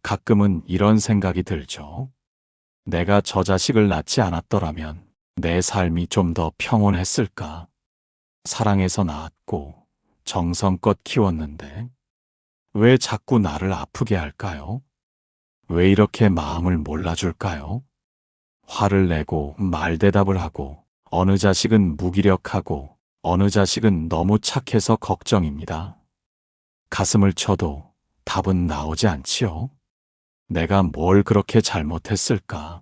가끔은 이런 생각이 들죠. 내가 저 자식을 낳지 않았더라면 내 삶이 좀 더 평온했을까? 사랑해서 낳았고 정성껏 키웠는데 왜 자꾸 나를 아프게 할까요? 왜 이렇게 마음을 몰라줄까요? 화를 내고 말대답을 하고 어느 자식은 무기력하고 어느 자식은 너무 착해서 걱정입니다. 가슴을 쳐도 답은 나오지 않지요. 내가 뭘 그렇게 잘못했을까?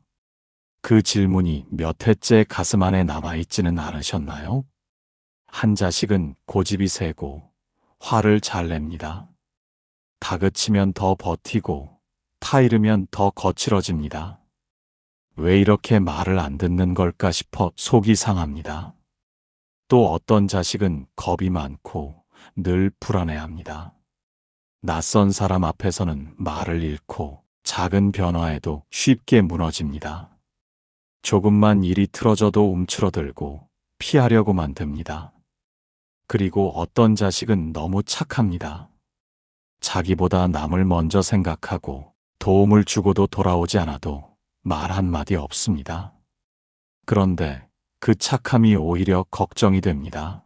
그 질문이 몇 해째 가슴 안에 남아있지는 않으셨나요? 한 자식은 고집이 세고 화를 잘 냅니다. 다그치면 더 버티고 타이르면 더 거칠어집니다. 왜 이렇게 말을 안 듣는 걸까 싶어 속이 상합니다. 또 어떤 자식은 겁이 많고 늘 불안해합니다. 낯선 사람 앞에서는 말을 잃고 작은 변화에도 쉽게 무너집니다. 조금만 일이 틀어져도 움츠러들고 피하려고만 듭니다. 그리고 어떤 자식은 너무 착합니다. 자기보다 남을 먼저 생각하고 도움을 주고도 돌아오지 않아도 말 한마디 없습니다. 그런데 그 착함이 오히려 걱정이 됩니다.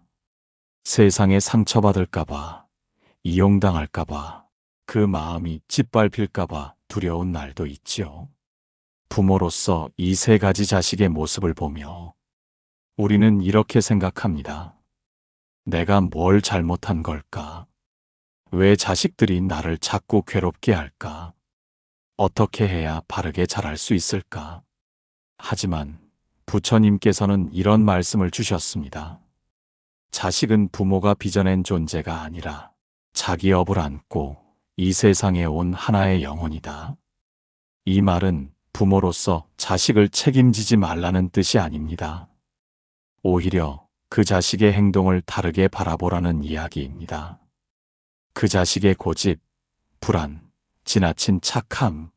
세상에 상처받을까봐, 이용당할까봐, 그 마음이 짓밟힐까봐 두려운 날도 있지요. 부모로서 이 세 가지 자식의 모습을 보며 우리는 이렇게 생각합니다. 내가 뭘 잘못한 걸까? 왜 자식들이 나를 자꾸 괴롭게 할까? 어떻게 해야 바르게 자랄 수 있을까? 하지만 부처님께서는 이런 말씀을 주셨습니다. 자식은 부모가 빚어낸 존재가 아니라 자기 업을 안고 이 세상에 온 하나의 영혼이다. 이 말은 부모로서 자식을 책임지지 말라는 뜻이 아닙니다. 오히려 그 자식의 행동을 다르게 바라보라는 이야기입니다. 그 자식의 고집, 불안, 지나친 착함,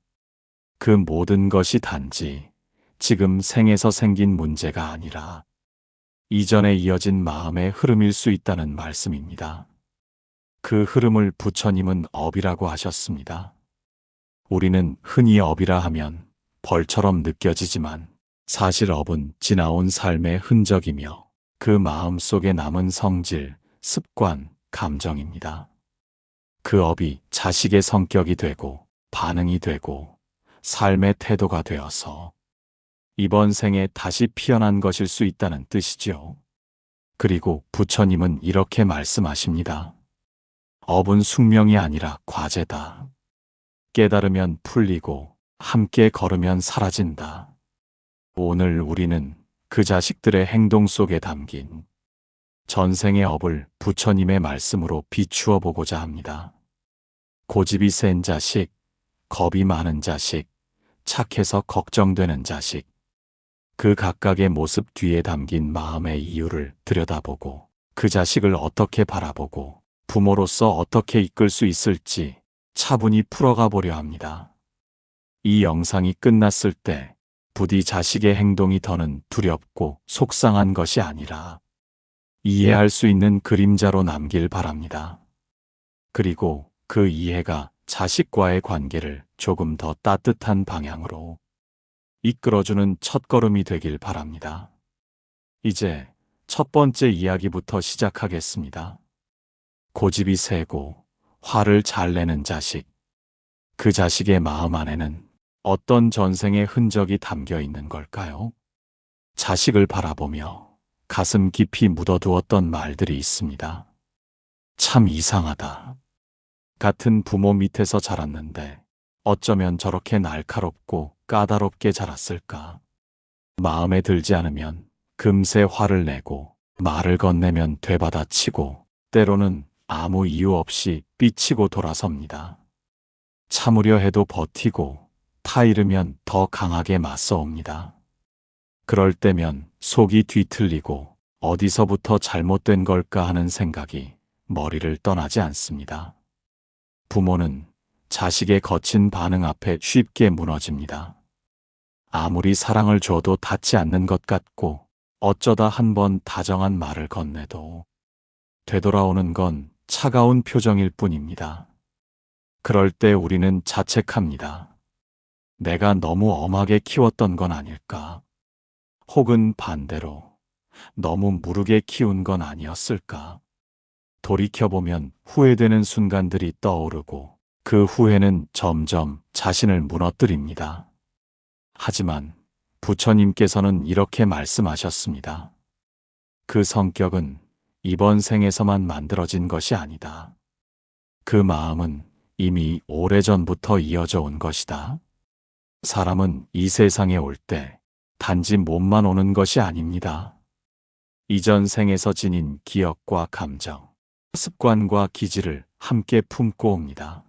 그 모든 것이 단지 지금 생에서 생긴 문제가 아니라 이전에 이어진 마음의 흐름일 수 있다는 말씀입니다. 그 흐름을 부처님은 업이라고 하셨습니다. 우리는 흔히 업이라 하면 벌처럼 느껴지지만 사실 업은 지나온 삶의 흔적이며 그 마음 속에 남은 성질, 습관, 감정입니다. 그 업이 자식의 성격이 되고 반응이 되고 삶의 태도가 되어서 이번 생에 다시 피어난 것일 수 있다는 뜻이죠. 그리고 부처님은 이렇게 말씀하십니다. 업은 숙명이 아니라 과제다. 깨달으면 풀리고 함께 걸으면 사라진다. 오늘 우리는 그 자식들의 행동 속에 담긴 전생의 업을 부처님의 말씀으로 비추어 보고자 합니다. 고집이 센 자식, 겁이 많은 자식, 착해서 걱정되는 자식, 그 각각의 모습 뒤에 담긴 마음의 이유를 들여다보고 그 자식을 어떻게 바라보고 부모로서 어떻게 이끌 수 있을지 차분히 풀어가 보려 합니다. 이 영상이 끝났을 때 부디 자식의 행동이 더는 두렵고 속상한 것이 아니라 이해할 수 있는 그림자로 남길 바랍니다. 그리고 그 이해가 자식과의 관계를 조금 더 따뜻한 방향으로 이끌어주는 첫걸음이 되길 바랍니다. 이제 첫 번째 이야기부터 시작하겠습니다. 고집이 세고 화를 잘 내는 자식. 그 자식의 마음 안에는 어떤 전생의 흔적이 담겨 있는 걸까요? 자식을 바라보며 가슴 깊이 묻어두었던 말들이 있습니다. 참 이상하다. 같은 부모 밑에서 자랐는데 어쩌면 저렇게 날카롭고 까다롭게 자랐을까? 마음에 들지 않으면 금세 화를 내고 말을 건네면 되받아치고 때로는 아무 이유 없이 삐치고 돌아섭니다. 참으려 해도 버티고 타이르면 더 강하게 맞서옵니다. 그럴 때면 속이 뒤틀리고 어디서부터 잘못된 걸까 하는 생각이 머리를 떠나지 않습니다. 부모는 자식의 거친 반응 앞에 쉽게 무너집니다. 아무리 사랑을 줘도 닿지 않는 것 같고 어쩌다 한 번 다정한 말을 건네도 되돌아오는 건 차가운 표정일 뿐입니다. 그럴 때 우리는 자책합니다. 내가 너무 엄하게 키웠던 건 아닐까? 혹은 반대로 너무 무르게 키운 건 아니었을까? 돌이켜보면 후회되는 순간들이 떠오르고 그 후회는 점점 자신을 무너뜨립니다. 하지만 부처님께서는 이렇게 말씀하셨습니다. 그 성격은 이번 생에서만 만들어진 것이 아니다. 그 마음은 이미 오래전부터 이어져 온 것이다. 사람은 이 세상에 올 때 단지 몸만 오는 것이 아닙니다. 이전 생에서 지닌 기억과 감정, 습관과 기질을 함께 품고 옵니다.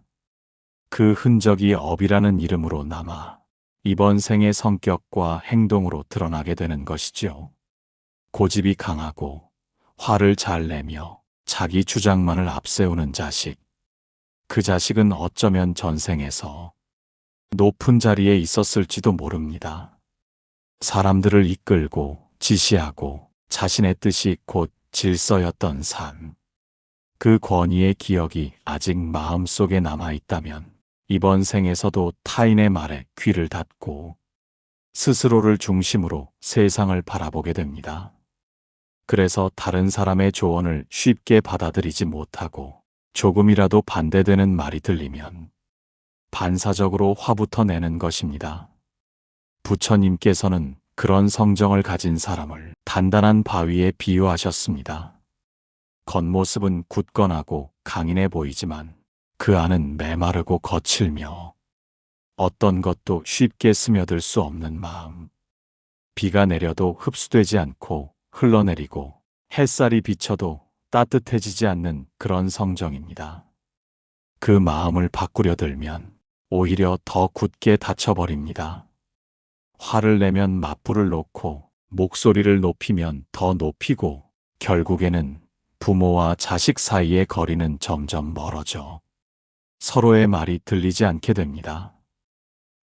그 흔적이 업이라는 이름으로 남아 이번 생의 성격과 행동으로 드러나게 되는 것이죠. 고집이 강하고 화를 잘 내며 자기 주장만을 앞세우는 자식. 그 자식은 어쩌면 전생에서 높은 자리에 있었을지도 모릅니다. 사람들을 이끌고 지시하고 자신의 뜻이 곧 질서였던 삶. 그 권위의 기억이 아직 마음속에 남아있다면 이번 생에서도 타인의 말에 귀를 닫고 스스로를 중심으로 세상을 바라보게 됩니다. 그래서 다른 사람의 조언을 쉽게 받아들이지 못하고 조금이라도 반대되는 말이 들리면 반사적으로 화부터 내는 것입니다. 부처님께서는 그런 성정을 가진 사람을 단단한 바위에 비유하셨습니다. 겉모습은 굳건하고 강인해 보이지만 그 안은 메마르고 거칠며 어떤 것도 쉽게 스며들 수 없는 마음. 비가 내려도 흡수되지 않고 흘러내리고 햇살이 비쳐도 따뜻해지지 않는 그런 성정입니다. 그 마음을 바꾸려 들면 오히려 더 굳게 닫혀버립니다. 화를 내면 맞불을 놓고 목소리를 높이면 더 높이고 결국에는 부모와 자식 사이의 거리는 점점 멀어져 서로의 말이 들리지 않게 됩니다.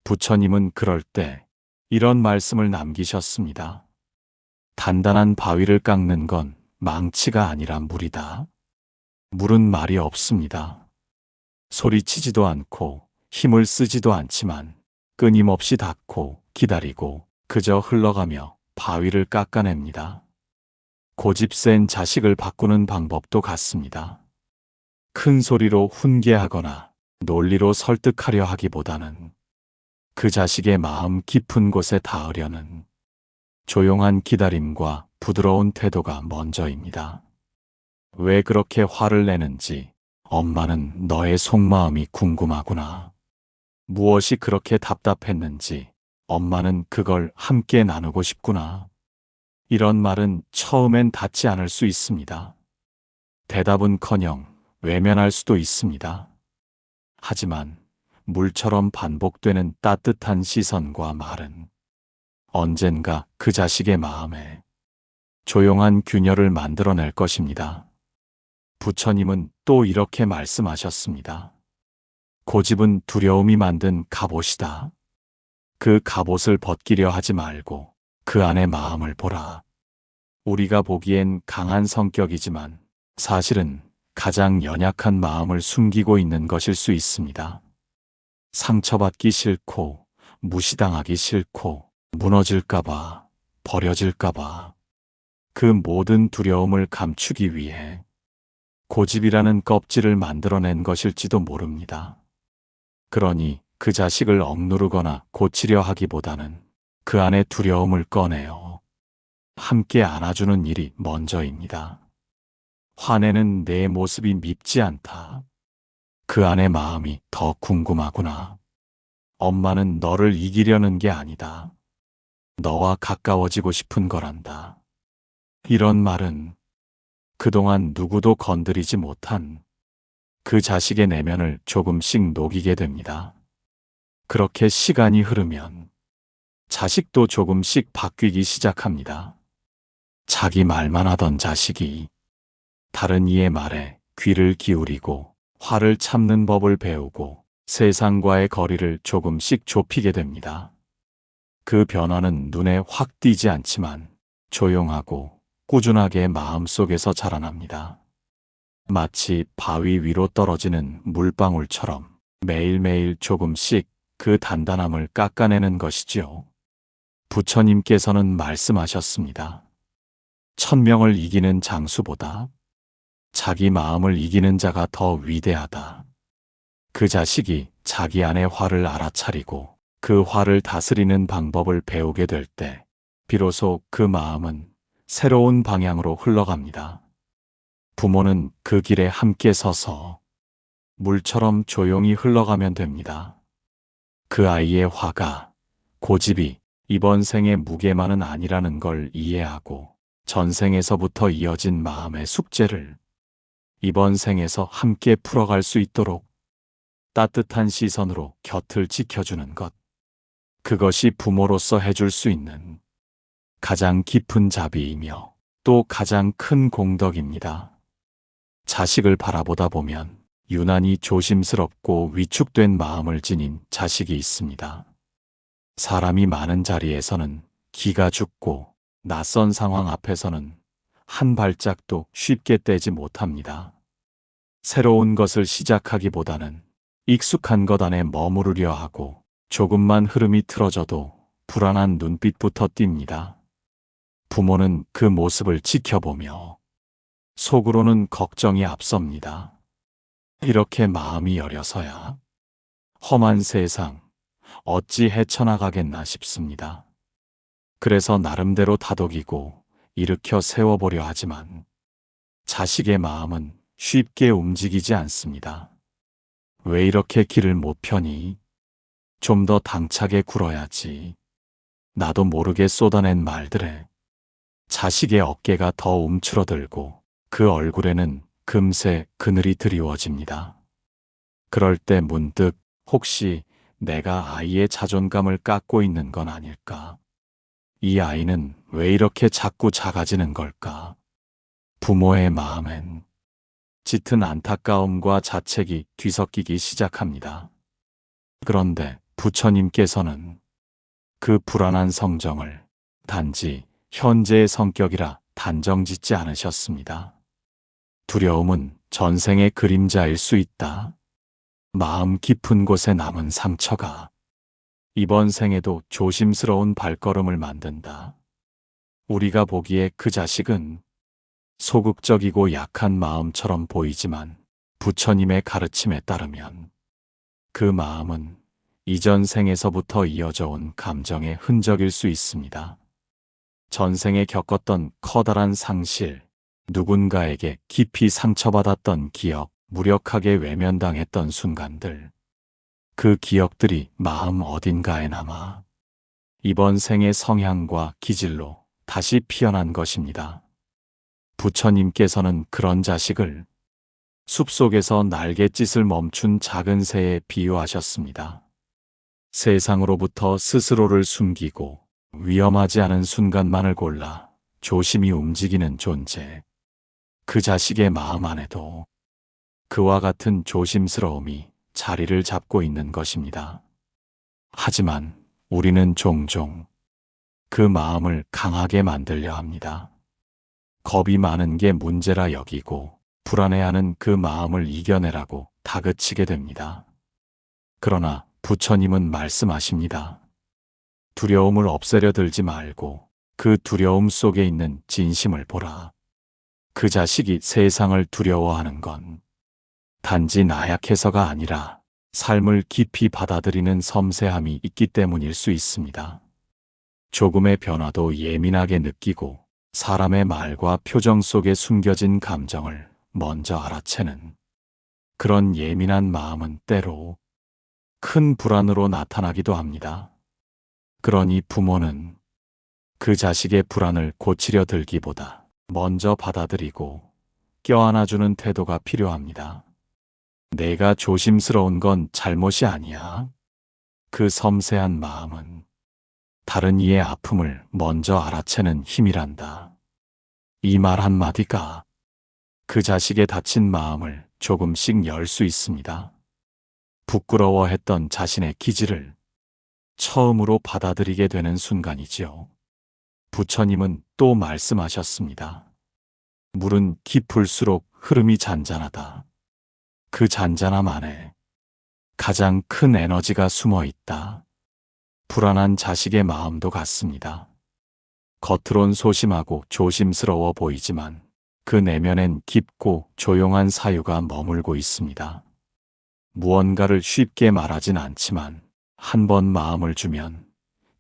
부처님은 그럴 때 이런 말씀을 남기셨습니다. 단단한 바위를 깎는 건 망치가 아니라 물이다. 물은 말이 없습니다. 소리치지도 않고 힘을 쓰지도 않지만 끊임없이 닫고 기다리고 그저 흘러가며 바위를 깎아냅니다. 고집 센 자식을 바꾸는 방법도 같습니다. 큰 소리로 훈계하거나 논리로 설득하려 하기보다는 그 자식의 마음 깊은 곳에 닿으려는 조용한 기다림과 부드러운 태도가 먼저입니다. 왜 그렇게 화를 내는지 엄마는 너의 속마음이 궁금하구나. 무엇이 그렇게 답답했는지 엄마는 그걸 함께 나누고 싶구나. 이런 말은 처음엔 닿지 않을 수 있습니다. 대답은커녕 외면할 수도 있습니다. 하지만 물처럼 반복되는 따뜻한 시선과 말은 언젠가 그 자식의 마음에 조용한 균열을 만들어낼 것입니다. 부처님은 또 이렇게 말씀하셨습니다. 고집은 두려움이 만든 갑옷이다. 그 갑옷을 벗기려 하지 말고 그 안의 마음을 보라. 우리가 보기엔 강한 성격이지만 사실은 가장 연약한 마음을 숨기고 있는 것일 수 있습니다. 상처받기 싫고 무시당하기 싫고 무너질까봐 버려질까봐 그 모든 두려움을 감추기 위해 고집이라는 껍질을 만들어낸 것일지도 모릅니다. 그러니 그 자식을 억누르거나 고치려 하기보다는 그 안의 두려움을 꺼내어 함께 안아주는 일이 먼저입니다. 화내는 내 모습이 밉지 않다. 그 안의 마음이 더 궁금하구나. 엄마는 너를 이기려는 게 아니다. 너와 가까워지고 싶은 거란다. 이런 말은 그동안 누구도 건드리지 못한 그 자식의 내면을 조금씩 녹이게 됩니다. 그렇게 시간이 흐르면 자식도 조금씩 바뀌기 시작합니다. 자기 말만 하던 자식이 다른 이의 말에 귀를 기울이고 화를 참는 법을 배우고 세상과의 거리를 조금씩 좁히게 됩니다. 그 변화는 눈에 확 띄지 않지만 조용하고 꾸준하게 마음속에서 자라납니다. 마치 바위 위로 떨어지는 물방울처럼 매일매일 조금씩 그 단단함을 깎아내는 것이지요. 부처님께서는 말씀하셨습니다. 1000명을 이기는 장수보다 자기 마음을 이기는 자가 더 위대하다. 그 자식이 자기 안의 화를 알아차리고 그 화를 다스리는 방법을 배우게 될 때 비로소 그 마음은 새로운 방향으로 흘러갑니다. 부모는 그 길에 함께 서서 물처럼 조용히 흘러가면 됩니다. 그 아이의 화가, 고집이 이번 생의 무게만은 아니라는 걸 이해하고 전생에서부터 이어진 마음의 숙제를 이번 생에서 함께 풀어갈 수 있도록 따뜻한 시선으로 곁을 지켜주는 것. 그것이 부모로서 해줄 수 있는 가장 깊은 자비이며 또 가장 큰 공덕입니다. 자식을 바라보다 보면 유난히 조심스럽고 위축된 마음을 지닌 자식이 있습니다. 사람이 많은 자리에서는 기가 죽고 낯선 상황 앞에서는 한 발짝도 쉽게 떼지 못합니다. 새로운 것을 시작하기보다는 익숙한 것 안에 머무르려 하고 조금만 흐름이 틀어져도 불안한 눈빛부터 띕니다. 부모는 그 모습을 지켜보며 속으로는 걱정이 앞섭니다. 이렇게 마음이 여려서야 험한 세상 어찌 헤쳐나가겠나 싶습니다. 그래서 나름대로 다독이고 일으켜 세워보려 하지만 자식의 마음은 쉽게 움직이지 않습니다. 왜 이렇게 길을 못 펴니? 좀 더 당차게 굴어야지. 나도 모르게 쏟아낸 말들에 자식의 어깨가 더 움츠러들고 그 얼굴에는 금세 그늘이 드리워집니다. 그럴 때 문득 혹시 내가 아이의 자존감을 깎고 있는 건 아닐까? 이 아이는 왜 이렇게 자꾸 작아지는 걸까? 부모의 마음엔 짙은 안타까움과 자책이 뒤섞이기 시작합니다. 그런데 부처님께서는 그 불안한 성정을 단지 현재의 성격이라 단정 짓지 않으셨습니다. 두려움은 전생의 그림자일 수 있다. 마음 깊은 곳에 남은 상처가 이번 생에도 조심스러운 발걸음을 만든다. 우리가 보기에 그 자식은 소극적이고 약한 마음처럼 보이지만 부처님의 가르침에 따르면 그 마음은 이전 생에서부터 이어져 온 감정의 흔적일 수 있습니다. 전생에 겪었던 커다란 상실, 누군가에게 깊이 상처받았던 기억, 무력하게 외면당했던 순간들, 그 기억들이 마음 어딘가에 남아 이번 생의 성향과 기질로 다시 피어난 것입니다. 부처님께서는 그런 자식을 숲속에서 날갯짓을 멈춘 작은 새에 비유하셨습니다. 세상으로부터 스스로를 숨기고 위험하지 않은 순간만을 골라 조심히 움직이는 존재. 그 자식의 마음 안에도 그와 같은 조심스러움이 자리를 잡고 있는 것입니다. 하지만 우리는 종종 그 마음을 강하게 만들려 합니다. 겁이 많은 게 문제라 여기고 불안해하는 그 마음을 이겨내라고 다그치게 됩니다. 그러나 부처님은 말씀하십니다. 두려움을 없애려 들지 말고 그 두려움 속에 있는 진심을 보라. 그 자식이 세상을 두려워하는 건 단지 나약해서가 아니라 삶을 깊이 받아들이는 섬세함이 있기 때문일 수 있습니다. 조금의 변화도 예민하게 느끼고 사람의 말과 표정 속에 숨겨진 감정을 먼저 알아채는 그런 예민한 마음은 때로 큰 불안으로 나타나기도 합니다. 그러니 부모는 그 자식의 불안을 고치려 들기보다 먼저 받아들이고 껴안아주는 태도가 필요합니다. 내가 조심스러운 건 잘못이 아니야. 그 섬세한 마음은 다른 이의 아픔을 먼저 알아채는 힘이란다. 이 말 한마디가 그 자식의 다친 마음을 조금씩 열 수 있습니다. 부끄러워했던 자신의 기질을 처음으로 받아들이게 되는 순간이지요. 부처님은 또 말씀하셨습니다. 물은 깊을수록 흐름이 잔잔하다. 그 잔잔함 안에 가장 큰 에너지가 숨어 있다. 불안한 자식의 마음도 같습니다. 겉으론 소심하고 조심스러워 보이지만 그 내면엔 깊고 조용한 사유가 머물고 있습니다. 무언가를 쉽게 말하진 않지만 한 번 마음을 주면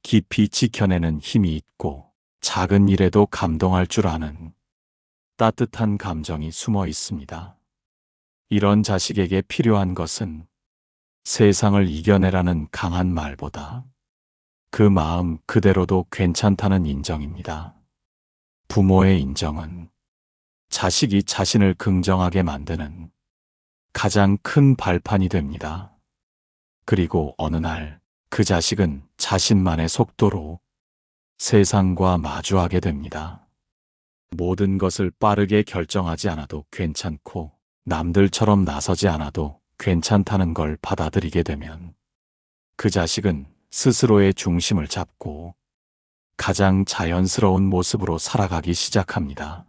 깊이 지켜내는 힘이 있고 작은 일에도 감동할 줄 아는 따뜻한 감정이 숨어 있습니다. 이런 자식에게 필요한 것은 세상을 이겨내라는 강한 말보다 그 마음 그대로도 괜찮다는 인정입니다. 부모의 인정은 자식이 자신을 긍정하게 만드는 가장 큰 발판이 됩니다. 그리고 어느 날 그 자식은 자신만의 속도로 세상과 마주하게 됩니다. 모든 것을 빠르게 결정하지 않아도 괜찮고 남들처럼 나서지 않아도 괜찮다는 걸 받아들이게 되면 그 자식은 스스로의 중심을 잡고 가장 자연스러운 모습으로 살아가기 시작합니다.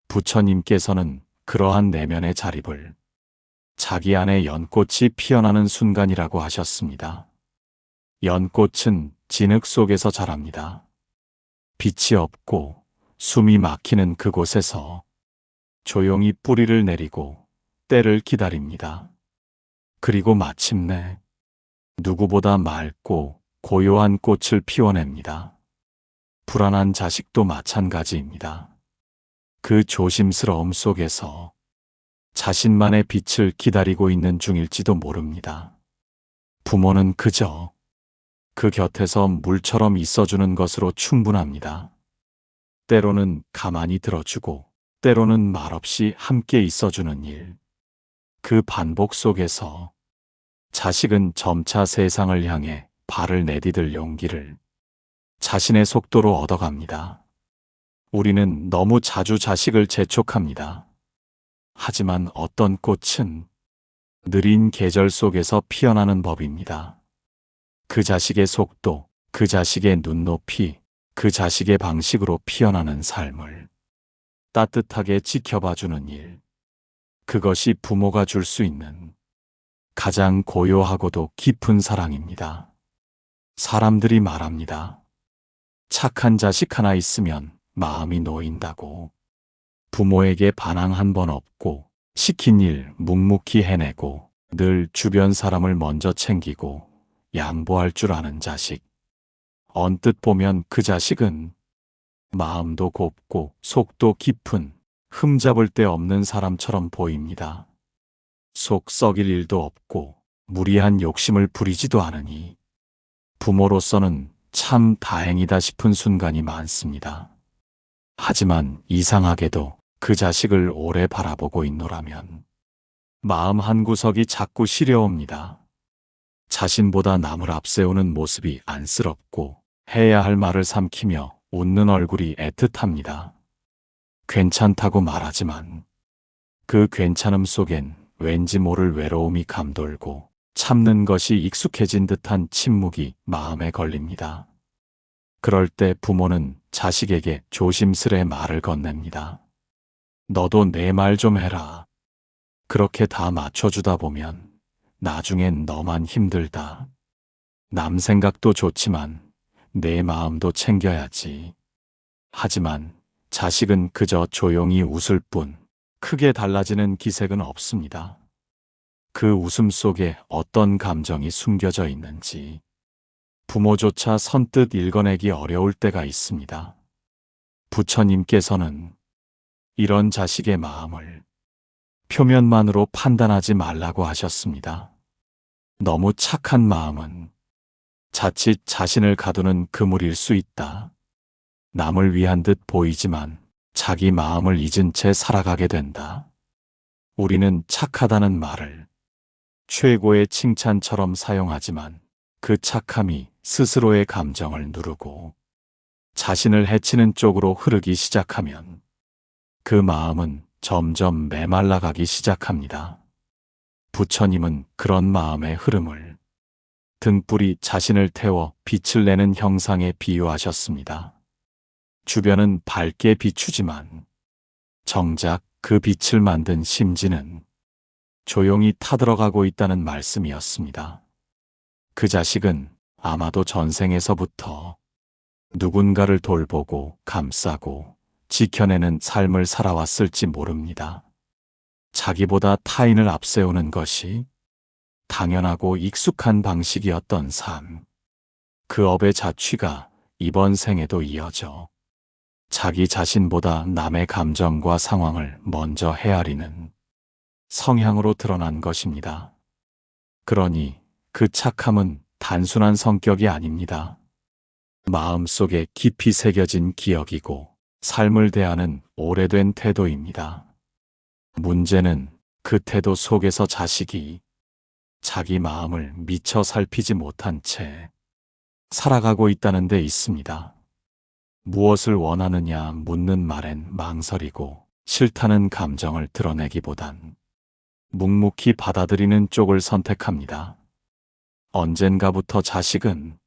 부처님께서는 그러한 내면의 자립을 자기 안에 연꽃이 피어나는 순간이라고 하셨습니다. 연꽃은 진흙 속에서 자랍니다. 빛이 없고 숨이 막히는 그곳에서 조용히 뿌리를 내리고 때를 기다립니다. 그리고 마침내 누구보다 맑고 고요한 꽃을 피워냅니다. 불안한 자식도 마찬가지입니다. 그 조심스러움 속에서 자신만의 빛을 기다리고 있는 중일지도 모릅니다. 부모는 그저 그 곁에서 물처럼 있어주는 것으로 충분합니다. 때로는 가만히 들어주고 때로는 말없이 함께 있어주는 일. 그 반복 속에서 자식은 점차 세상을 향해 발을 내디딜 용기를 자신의 속도로 얻어갑니다. 우리는 너무 자주 자식을 재촉합니다. 하지만 어떤 꽃은 느린 계절 속에서 피어나는 법입니다. 그 자식의 속도, 그 자식의 눈높이, 그 자식의 방식으로 피어나는 삶을 따뜻하게 지켜봐주는 일. 그것이 부모가 줄 수 있는 가장 고요하고도 깊은 사랑입니다. 사람들이 말합니다. 착한 자식 하나 있으면 마음이 놓인다고. 부모에게 반항 한 번 없고 시킨 일 묵묵히 해내고 늘 주변 사람을 먼저 챙기고 양보할 줄 아는 자식. 언뜻 보면 그 자식은 마음도 곱고 속도 깊은 흠잡을 데 없는 사람처럼 보입니다. 속 썩일 일도 없고 무리한 욕심을 부리지도 않으니 부모로서는 참 다행이다 싶은 순간이 많습니다. 하지만 이상하게도 그 자식을 오래 바라보고 있노라면 마음 한구석이 자꾸 시려옵니다. 자신보다 남을 앞세우는 모습이 안쓰럽고 해야 할 말을 삼키며 웃는 얼굴이 애틋합니다. 괜찮다고 말하지만 그 괜찮음 속엔 왠지 모를 외로움이 감돌고 참는 것이 익숙해진 듯한 침묵이 마음에 걸립니다. 그럴 때 부모는 자식에게 조심스레 말을 건넵니다. 너도 내 말 좀 해라. 그렇게 다 맞춰주다 보면 나중엔 너만 힘들다. 남 생각도 좋지만 내 마음도 챙겨야지. 하지만 자식은 그저 조용히 웃을 뿐 크게 달라지는 기색은 없습니다. 그 웃음 속에 어떤 감정이 숨겨져 있는지 부모조차 선뜻 읽어내기 어려울 때가 있습니다. 부처님께서는 이런 자식의 마음을 표면만으로 판단하지 말라고 하셨습니다. 너무 착한 마음은 자칫 자신을 가두는 그물일 수 있다. 남을 위한 듯 보이지만 자기 마음을 잊은 채 살아가게 된다. 우리는 착하다는 말을 최고의 칭찬처럼 사용하지만 그 착함이 스스로의 감정을 누르고 자신을 해치는 쪽으로 흐르기 시작하면 그 마음은 점점 메말라가기 시작합니다. 부처님은 그런 마음의 흐름을 등불이 자신을 태워 빛을 내는 형상에 비유하셨습니다. 주변은 밝게 비추지만 정작 그 빛을 만든 심지는 조용히 타들어가고 있다는 말씀이었습니다. 그 자식은 아마도 전생에서부터 누군가를 돌보고 감싸고 지켜내는 삶을 살아왔을지 모릅니다. 자기보다 타인을 앞세우는 것이 당연하고 익숙한 방식이었던 삶. 그 업의 자취가 이번 생에도 이어져 자기 자신보다 남의 감정과 상황을 먼저 헤아리는 성향으로 드러난 것입니다. 그러니 그 착함은 단순한 성격이 아닙니다. 마음속에 깊이 새겨진 기억이고 삶을 대하는 오래된 태도입니다. 문제는 그 태도 속에서 자식이 자기 마음을 미처 살피지 못한 채 살아가고 있다는 데 있습니다. 무엇을 원하느냐 묻는 말엔 망설이고 싫다는 감정을 드러내기보단 묵묵히 받아들이는 쪽을 선택합니다. 언젠가부터 자식은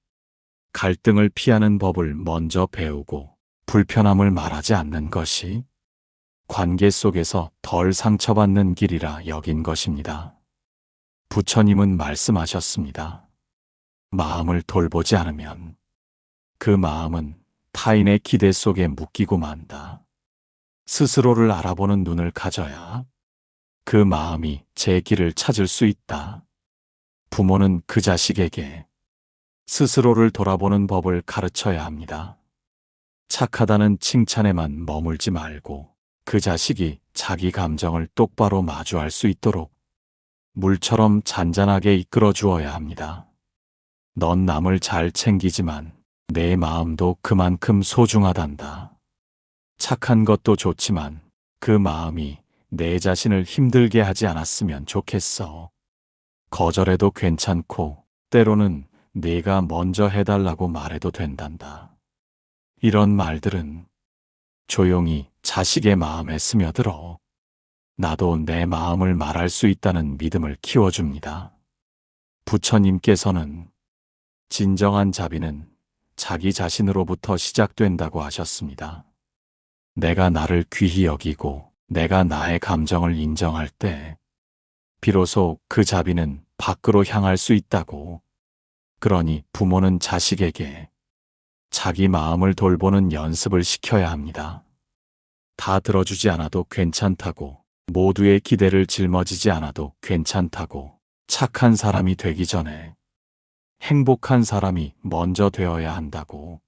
갈등을 피하는 법을 먼저 배우고 불편함을 말하지 않는 것이 관계 속에서 덜 상처받는 길이라 여긴 것입니다. 부처님은 말씀하셨습니다. 마음을 돌보지 않으면 그 마음은 타인의 기대 속에 묶이고 만다. 스스로를 알아보는 눈을 가져야 그 마음이 제 길을 찾을 수 있다. 부모는 그 자식에게 스스로를 돌아보는 법을 가르쳐야 합니다. 착하다는 칭찬에만 머물지 말고 그 자식이 자기 감정을 똑바로 마주할 수 있도록 물처럼 잔잔하게 이끌어 주어야 합니다. 넌 남을 잘 챙기지만 내 마음도 그만큼 소중하단다. 착한 것도 좋지만 그 마음이 내 자신을 힘들게 하지 않았으면 좋겠어. 거절해도 괜찮고 때로는 네가 먼저 해달라고 말해도 된단다. 이런 말들은 조용히 자식의 마음에 스며들어 나도 내 마음을 말할 수 있다는 믿음을 키워줍니다. 부처님께서는 진정한 자비는 자기 자신으로부터 시작된다고 하셨습니다. 내가 나를 귀히 여기고 내가 나의 감정을 인정할 때 비로소 그 자비는 밖으로 향할 수 있다고. 그러니 부모는 자식에게 자기 마음을 돌보는 연습을 시켜야 합니다. 다 들어주지 않아도 괜찮다고, 모두의 기대를 짊어지지 않아도 괜찮다고, 착한 사람이 되기 전에 행복한 사람이 먼저 되어야 한다고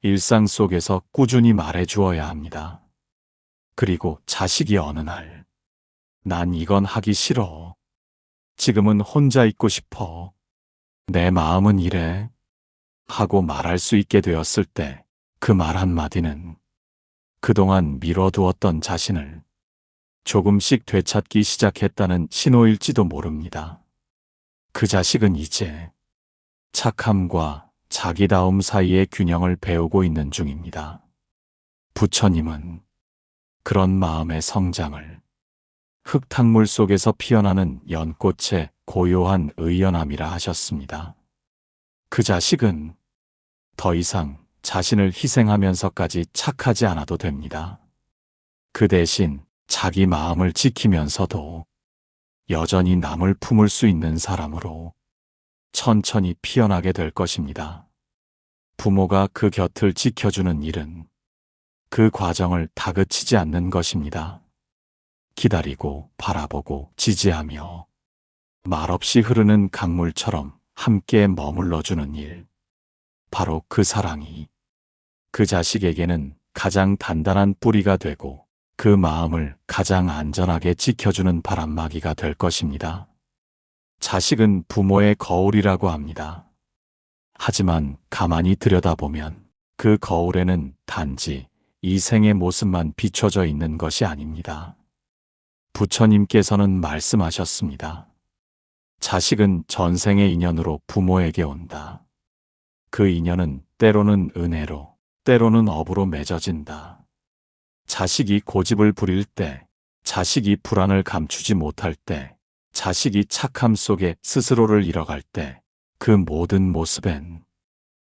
일상 속에서 꾸준히 말해 주어야 합니다. 그리고 자식이 어느 날 난 이건 하기 싫어. 지금은 혼자 있고 싶어. 내 마음은 이래. 하고 말할 수 있게 되었을 때 그 말 한마디는 그동안 미뤄두었던 자신을 조금씩 되찾기 시작했다는 신호일지도 모릅니다. 그 자식은 이제 착함과 자기다움 사이의 균형을 배우고 있는 중입니다. 부처님은 그런 마음의 성장을 흙탕물 속에서 피어나는 연꽃의 고요한 의연함이라 하셨습니다. 그 자식은 더 이상 자신을 희생하면서까지 착하지 않아도 됩니다. 그 대신 자기 마음을 지키면서도 여전히 남을 품을 수 있는 사람으로 천천히 피어나게 될 것입니다. 부모가 그 곁을 지켜주는 일은 그 과정을 다그치지 않는 것입니다. 기다리고 바라보고 지지하며 말없이 흐르는 강물처럼 함께 머물러주는 일. 바로 그 사랑이 그 자식에게는 가장 단단한 뿌리가 되고 그 마음을 가장 안전하게 지켜주는 바람막이가 될 것입니다. 자식은 부모의 거울이라고 합니다. 하지만 가만히 들여다보면 그 거울에는 단지 이 생의 모습만 비춰져 있는 것이 아닙니다. 부처님께서는 말씀하셨습니다. 자식은 전생의 인연으로 부모에게 온다. 그 인연은 때로는 은혜로, 때로는 업으로 맺어진다. 자식이 고집을 부릴 때, 자식이 불안을 감추지 못할 때, 자식이 착함 속에 스스로를 잃어갈 때, 그 모든 모습엔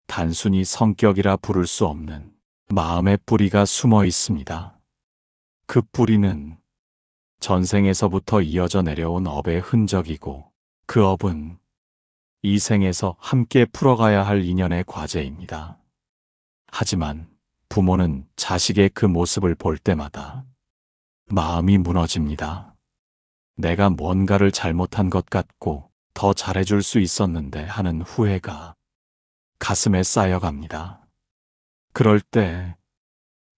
단순히 성격이라 부를 수 없는 마음의 뿌리가 숨어 있습니다. 그 뿌리는 전생에서부터 이어져 내려온 업의 흔적이고 그 업은 이 생에서 함께 풀어가야 할 인연의 과제입니다. 하지만 부모는 자식의 그 모습을 볼 때마다 마음이 무너집니다. 내가 뭔가를 잘못한 것 같고 더 잘해줄 수 있었는데 하는 후회가 가슴에 쌓여갑니다. 그럴 때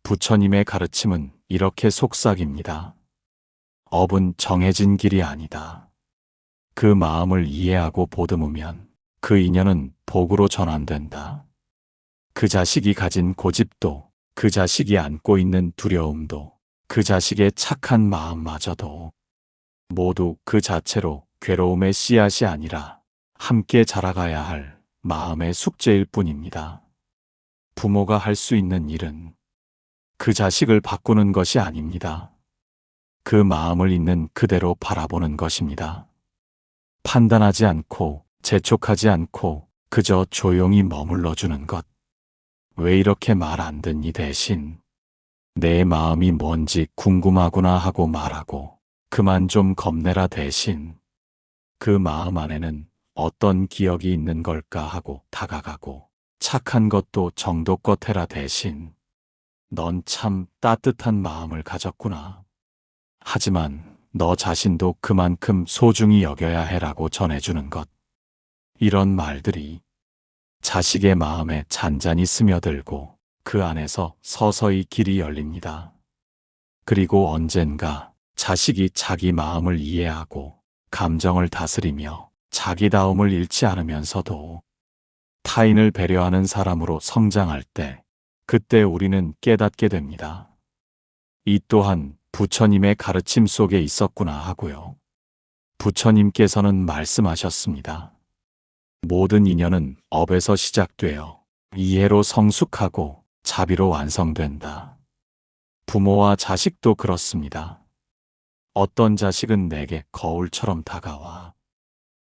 부처님의 가르침은 이렇게 속삭입니다. 업은 정해진 길이 아니다. 그 마음을 이해하고 보듬으면 그 인연은 복으로 전환된다. 그 자식이 가진 고집도, 그 자식이 안고 있는 두려움도, 그 자식의 착한 마음마저도 모두 그 자체로 괴로움의 씨앗이 아니라 함께 자라가야 할 마음의 숙제일 뿐입니다. 부모가 할 수 있는 일은 그 자식을 바꾸는 것이 아닙니다. 그 마음을 있는 그대로 바라보는 것입니다. 판단하지 않고 재촉하지 않고 그저 조용히 머물러주는 것. 왜 이렇게 말 안 듣니 대신 내 마음이 뭔지 궁금하구나 하고 말하고 그만 좀 겁내라 대신 그 마음 안에는 어떤 기억이 있는 걸까 하고 다가가고 착한 것도 정도껏 해라 대신 넌 참 따뜻한 마음을 가졌구나. 하지만 너 자신도 그만큼 소중히 여겨야 해라고 전해주는 것. 이런 말들이 자식의 마음에 잔잔히 스며들고 그 안에서 서서히 길이 열립니다. 그리고 언젠가 자식이 자기 마음을 이해하고 감정을 다스리며 자기다움을 잃지 않으면서도 타인을 배려하는 사람으로 성장할 때 그때 우리는 깨닫게 됩니다. 이 또한 부처님의 가르침 속에 있었구나 하고요. 부처님께서는 말씀하셨습니다. 모든 인연은 업에서 시작되어 이해로 성숙하고 자비로 완성된다. 부모와 자식도 그렇습니다. 어떤 자식은 내게 거울처럼 다가와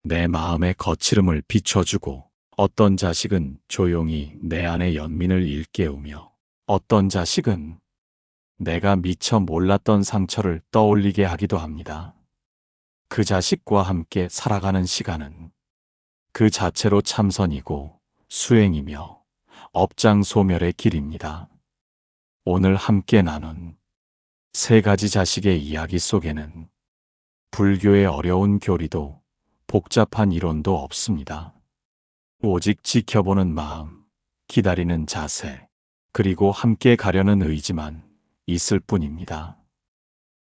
내 마음의 거칠음을 비춰주고 어떤 자식은 조용히 내 안의 연민을 일깨우며 어떤 자식은 내가 미처 몰랐던 상처를 떠올리게 하기도 합니다. 그 자식과 함께 살아가는 시간은 그 자체로 참선이고 수행이며 업장소멸의 길입니다. 오늘 함께 나눈 세 가지 자식의 이야기 속에는 불교의 어려운 교리도 복잡한 이론도 없습니다. 오직 지켜보는 마음, 기다리는 자세, 그리고 함께 가려는 의지만 있을 뿐입니다.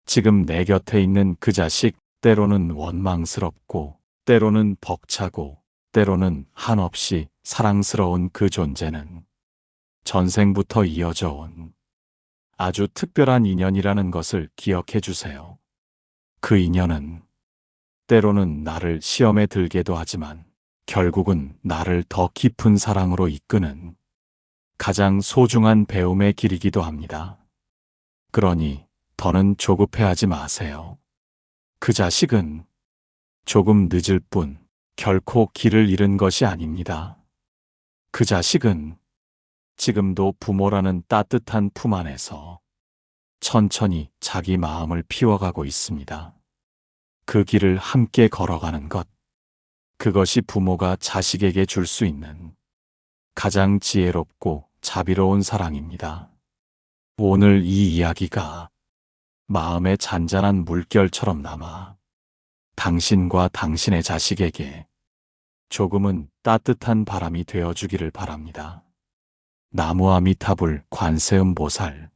지금 내 곁에 있는 그 자식, 때로는 원망스럽고, 때로는 벅차고, 때로는 한없이 사랑스러운 그 존재는 전생부터 이어져 온 아주 특별한 인연이라는 것을 기억해 주세요. 그 인연은 때로는 나를 시험에 들게도 하지만 결국은 나를 더 깊은 사랑으로 이끄는 가장 소중한 배움의 길이기도 합니다. 그러니 더는 조급해하지 마세요. 그 자식은 조금 늦을 뿐 결코 길을 잃은 것이 아닙니다. 그 자식은 지금도 부모라는 따뜻한 품 안에서 천천히 자기 마음을 피워가고 있습니다. 그 길을 함께 걸어가는 것. 그것이 부모가 자식에게 줄 수 있는 가장 지혜롭고 자비로운 사랑입니다. 오늘 이 이야기가 마음에 잔잔한 물결처럼 남아 당신과 당신의 자식에게 조금은 따뜻한 바람이 되어주기를 바랍니다. 나무아미타불 관세음보살